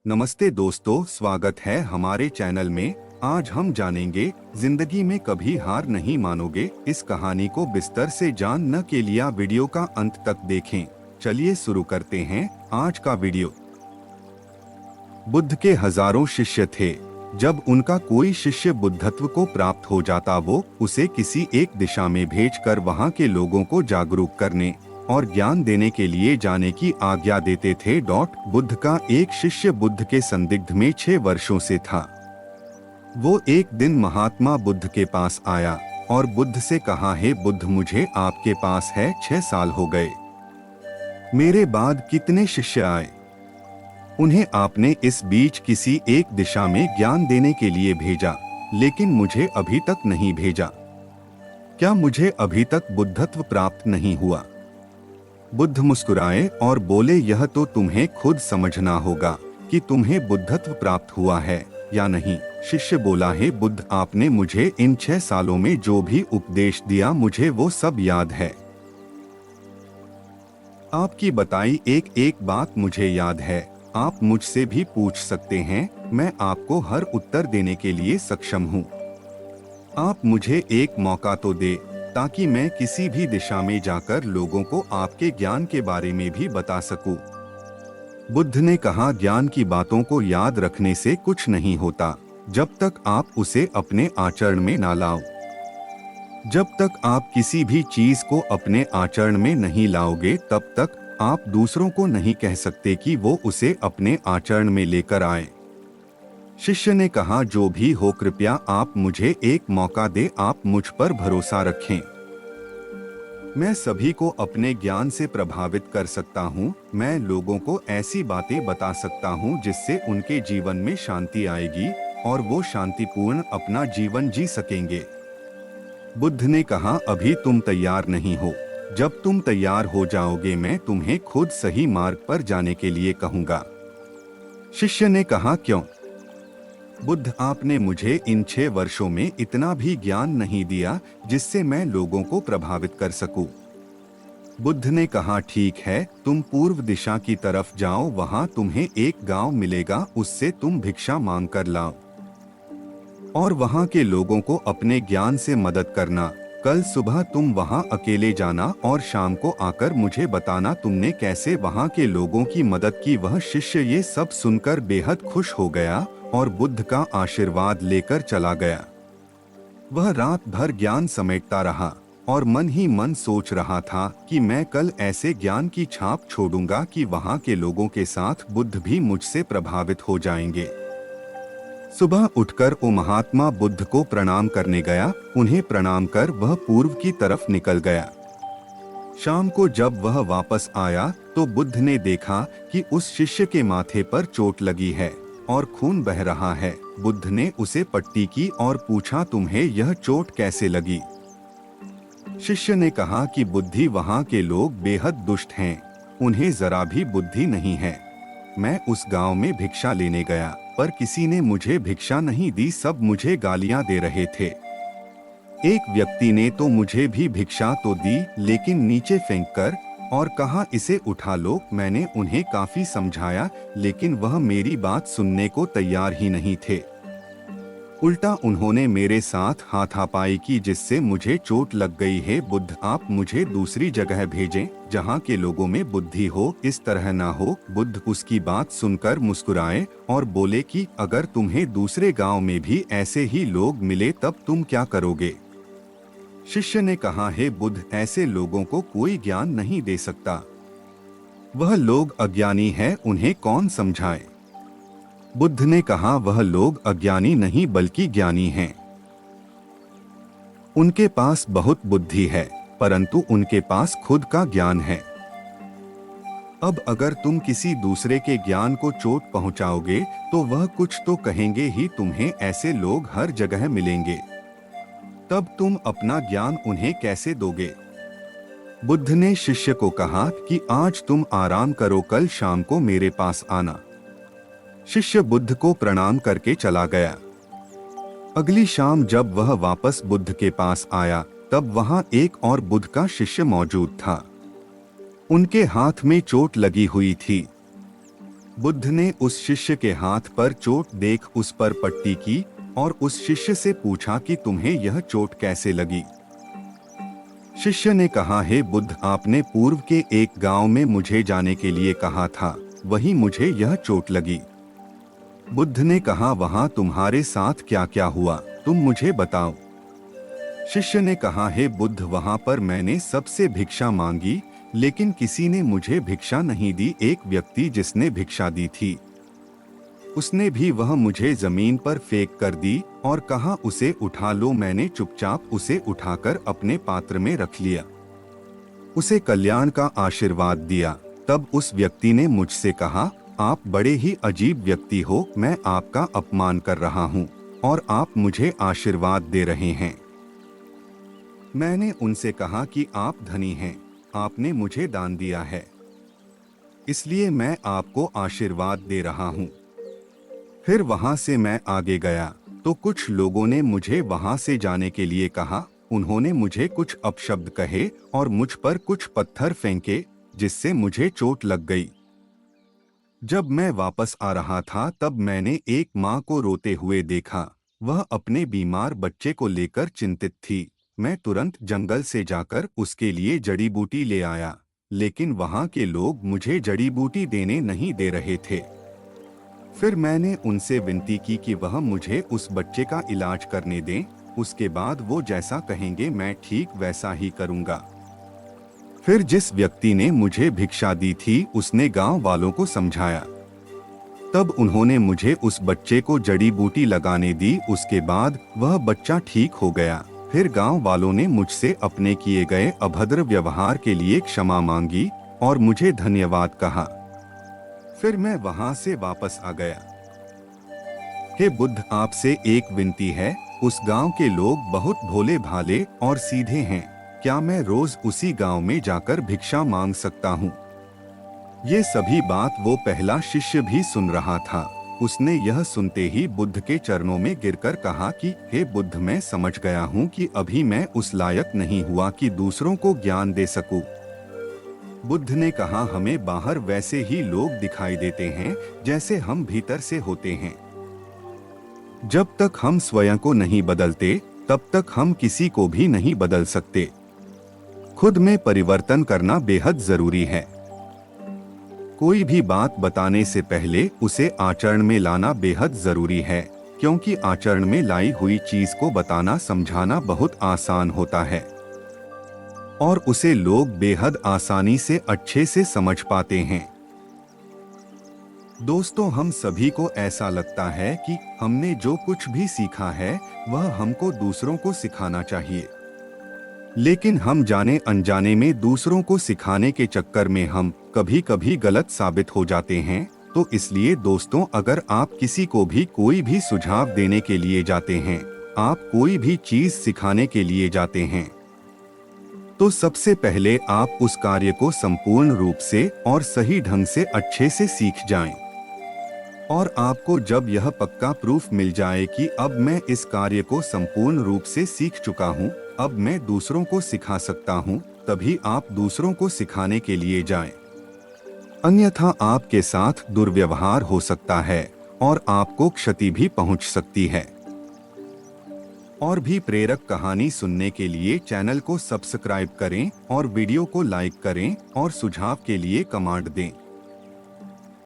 नमस्ते दोस्तों, स्वागत है हमारे चैनल में। आज हम जानेंगे जिंदगी में कभी हार नहीं मानोगे। इस कहानी को बिस्तर से जानने के लिए वीडियो का अंत तक देखें। चलिए शुरू करते हैं आज का वीडियो। बुद्ध के हजारों शिष्य थे। जब उनका कोई शिष्य बुद्धत्व को प्राप्त हो जाता वो उसे किसी एक दिशा में भेजकर वहां के लोगों को जागरूक करने और ज्ञान देने के लिए जाने की आज्ञा देते थे। बुद्ध का एक शिष्य बुद्ध के संदिग्ध में 6 वर्षों से था। वो एक दिन महात्मा बुद्ध के पास आया और बुद्ध से कहा, हे बुद्ध, मुझे आपके पास है 6 साल हो गए। मेरे बाद कितने शिष्य आए, उन्हें आपने इस बीच किसी एक दिशा में ज्ञान देने के लिए भेजा, लेकिन मुझे अभी तक नहीं भेजा। क्या मुझे अभी तक बुद्धत्व प्राप्त नहीं हुआ? बुद्ध मुस्कुराए और बोले, यह तो तुम्हें खुद समझना होगा कि तुम्हें बुद्धत्व प्राप्त हुआ है या नहीं। शिष्य बोला, हे बुद्ध, आपने मुझे इन 6 सालों में जो भी उपदेश दिया मुझे वो सब याद है। आपकी बताई एक एक बात मुझे याद है। आप मुझसे भी पूछ सकते हैं, मैं आपको हर उत्तर देने के लिए सक्षम हूँ। आप मुझे एक मौका तो दे ताकि मैं किसी भी दिशा में जाकर लोगों को आपके ज्ञान के बारे में भी बता सकूं। बुद्ध ने कहा, ज्ञान की बातों को याद रखने से कुछ नहीं होता जब तक आप उसे अपने आचरण में ना लाओ। जब तक आप किसी भी चीज को अपने आचरण में नहीं लाओगे तब तक आप दूसरों को नहीं कह सकते कि वो उसे अपने आचरण में लेकर आए। शिष्य ने कहा, जो भी हो, कृपया आप मुझे एक मौका दे। आप मुझ पर भरोसा रखें। मैं सभी को अपने ज्ञान से प्रभावित कर सकता हूँ। मैं लोगों को ऐसी बातें बता सकता हूँ जिससे उनके जीवन में शांति आएगी और वो शांतिपूर्ण अपना जीवन जी सकेंगे। बुद्ध ने कहा, अभी तुम तैयार नहीं हो। जब तुम तैयार हो जाओगे मैं तुम्हें खुद सही मार्ग पर जाने के लिए कहूँगा। शिष्य ने कहा, क्यों? बुद्ध, आपने मुझे इन 6 वर्षों में इतना भी ज्ञान नहीं दिया जिससे मैं लोगों को प्रभावित कर सकूं। बुद्ध ने कहा, ठीक है, तुम पूर्व दिशा की तरफ जाओ। वहां तुम्हें एक गांव मिलेगा, उससे तुम भिक्षा मांग कर लाओ और वहां के लोगों को अपने ज्ञान से मदद करना। कल सुबह तुम वहां अकेले जाना और शाम को आकर मुझे बताना तुमने कैसे वहां के लोगों की मदद की। वह शिष्य ये सब सुनकर बेहद खुश हो गया और बुद्ध का आशीर्वाद लेकर चला गया। वह रात भर ज्ञान समेटता रहा और मन ही मन सोच रहा था कि मैं कल ऐसे ज्ञान की छाप छोड़ूंगा कि वहां के लोगों के साथ बुद्ध भी मुझसे प्रभावित हो जाएंगे। सुबह उठकर वो महात्मा बुद्ध को प्रणाम करने गया। उन्हें प्रणाम कर वह पूर्व की तरफ निकल गया। शाम को जब वह वापस आया तो बुद्ध ने देखा कि उस शिष्य के माथे पर चोट लगी है और खून बह रहा है। बुद्ध ने उसे पट्टी की और पूछा, तुम्हें यह चोट कैसे लगी? शिष्य ने कहा कि बुद्धि, वहां के लोग बेहद दुष्ट हैं, उन्हें जरा भी बुद्धि नहीं है। मैं उस गांव में भिक्षा लेने गया पर किसी ने मुझे भिक्षा नहीं दी, सब मुझे गालियां दे रहे थे। एक व्यक्ति ने तो मुझे भी भिक्षा तो दी लेकिन नीचे फेंक कर और कहा, इसे उठा लो। मैंने उन्हें काफी समझाया लेकिन वह मेरी बात सुनने को तैयार ही नहीं थे। उल्टा उन्होंने मेरे साथ हाथापाई की जिससे मुझे चोट लग गई है। बुद्ध, आप मुझे दूसरी जगह भेजें जहां के लोगों में बुद्धि हो, इस तरह ना हो। बुद्ध उसकी बात सुनकर मुस्कुराए और बोले कि अगर तुम्हें दूसरे गांव में भी ऐसे ही लोग मिले तब तुम क्या करोगे? शिष्य ने कहा, हे बुद्ध, ऐसे लोगों को कोई ज्ञान नहीं दे सकता। वह लोग अज्ञानी हैं, उन्हें कौन समझाए? बुद्ध ने कहा, वह लोग अज्ञानी नहीं बल्कि ज्ञानी हैं। उनके पास बहुत बुद्धि है परंतु उनके पास खुद का ज्ञान है। अब अगर तुम किसी दूसरे के ज्ञान को चोट पहुंचाओगे तो वह कुछ तो कहेंगे ही। तुम्हें ऐसे लोग हर जगह मिलेंगे, तब तुम अपना ज्ञान उन्हें कैसे दोगे? बुद्ध ने शिष्य को कहा कि आज तुम आराम करो, कल शाम को मेरे पास आना। शिष्य बुद्ध को प्रणाम करके चला गया। अगली शाम जब वह वापस बुद्ध के पास आया तब वहां एक और बुद्ध का शिष्य मौजूद था। उनके हाथ में चोट लगी हुई थी। बुद्ध ने उस शिष्य के हाथ पर चोट देख उस पर पट्टी की और उस शिष्य से पूछा कि तुम्हें यह चोट कैसे लगी। शिष्य ने कहा, हे बुद्ध, आपने पूर्व के एक गांव में मुझे जाने के लिए कहा था, वहीं मुझे यह चोट लगी। बुद्ध ने कहा, वहां तुम्हारे साथ क्या क्या हुआ, तुम मुझे बताओ। शिष्य ने कहा, हे बुद्ध, वहां पर मैंने सबसे भिक्षा मांगी, लेकिन किसी ने मुझे भिक्षा नहीं दी। एक व्यक्ति जिसने भिक्षा दी थी, उसने भी वह मुझे जमीन पर फेंक कर दी और कहा, उसे उठा लो। मैंने चुपचाप उसे उठाकर अपने पात्र में रख लिया, उसे कल्याण का आशीर्वाद दिया। तब उस व्यक्ति ने मुझसे कहा, आप बड़े ही अजीब व्यक्ति हो, मैं आपका अपमान कर रहा हूँ और आप मुझे आशीर्वाद दे रहे हैं। मैंने उनसे कहा कि आप धनी हैं, आपने मुझे दान दिया है, इसलिए मैं आपको आशीर्वाद दे रहा हूँ। फिर वहां से मैं आगे गया तो कुछ लोगों ने मुझे वहां से जाने के लिए कहा। उन्होंने मुझे कुछ अपशब्द कहे और मुझ पर कुछ पत्थर फेंके, जिससे मुझे चोट लग गई। जब मैं वापस आ रहा था तब मैंने एक माँ को रोते हुए देखा। वह अपने बीमार बच्चे को लेकर चिंतित थी। मैं तुरंत जंगल से जाकर उसके लिए जड़ी बूटी ले आया, लेकिन वहां के लोग मुझे जड़ी बूटी देने नहीं दे रहे थे। फिर मैंने उनसे विनती की कि वह मुझे उस बच्चे का इलाज करने दें। उसके बाद वो जैसा कहेंगे मैं ठीक वैसा ही करूंगा। फिर जिस व्यक्ति ने मुझे भिक्षा दी थी उसने गांव वालों को समझाया। तब उन्होंने मुझे उस बच्चे को जड़ी बूटी लगाने दी। उसके बाद वह बच्चा ठीक हो गया। फिर गांव वालों ने मुझसे अपने किए गए अभद्र व्यवहार के लिए क्षमा मांगी और मुझे धन्यवाद कहा। फिर मैं वहां से वापस आ गया। हे बुद्ध, आपसे एक विनती है। उस गांव के लोग बहुत भोले भाले और सीधे हैं। क्या मैं रोज उसी गांव में जाकर भिक्षा मांग सकता हूँ? ये सभी बात वो पहला शिष्य भी सुन रहा था। उसने यह सुनते ही बुद्ध के चरणों में गिरकर कहा कि हे बुद्ध, मैं समझ गया हूँ कि अभी मैं उस लायक नहीं हुआ कि दूसरों को ज्ञान दे सकूं। बुद्ध ने कहा, हमें बाहर वैसे ही लोग दिखाई देते हैं जैसे हम भीतर से होते हैं। जब तक हम स्वयं को नहीं बदलते तब तक हम किसी को भी नहीं बदल सकते। खुद में परिवर्तन करना बेहद जरूरी है। कोई भी बात बताने से पहले उसे आचरण में लाना बेहद जरूरी है, क्योंकि आचरण में लाई हुई चीज को बताना समझाना बहुत आसान होता है और उसे लोग बेहद आसानी से अच्छे से समझ पाते हैं। दोस्तों, हम सभी को ऐसा लगता है कि हमने जो कुछ भी सीखा है वह हमको दूसरों को सिखाना चाहिए, लेकिन हम जाने अनजाने में दूसरों को सिखाने के चक्कर में हम कभी कभी गलत साबित हो जाते हैं। तो इसलिए दोस्तों, अगर आप किसी को भी कोई भी सुझाव देने के लिए जाते हैं, आप कोई भी चीज सिखाने के लिए जाते हैं, तो सबसे पहले आप उस कार्य को संपूर्ण रूप से और सही ढंग से अच्छे से सीख जाएं। और आपको जब यह पक्का प्रूफ मिल जाए कि अब मैं इस कार्य को संपूर्ण रूप से सीख चुका हूँ, अब मैं दूसरों को सिखा सकता हूँ, तभी आप दूसरों को सिखाने के लिए जाएं। अन्यथा आपके साथ दुर्व्यवहार हो सकता है और आपको क्षति भी पहुँच सकती है। और भी प्रेरक कहानी सुनने के लिए चैनल को सब्सक्राइब करें और वीडियो को लाइक करें और सुझाव के लिए कमेंट दें।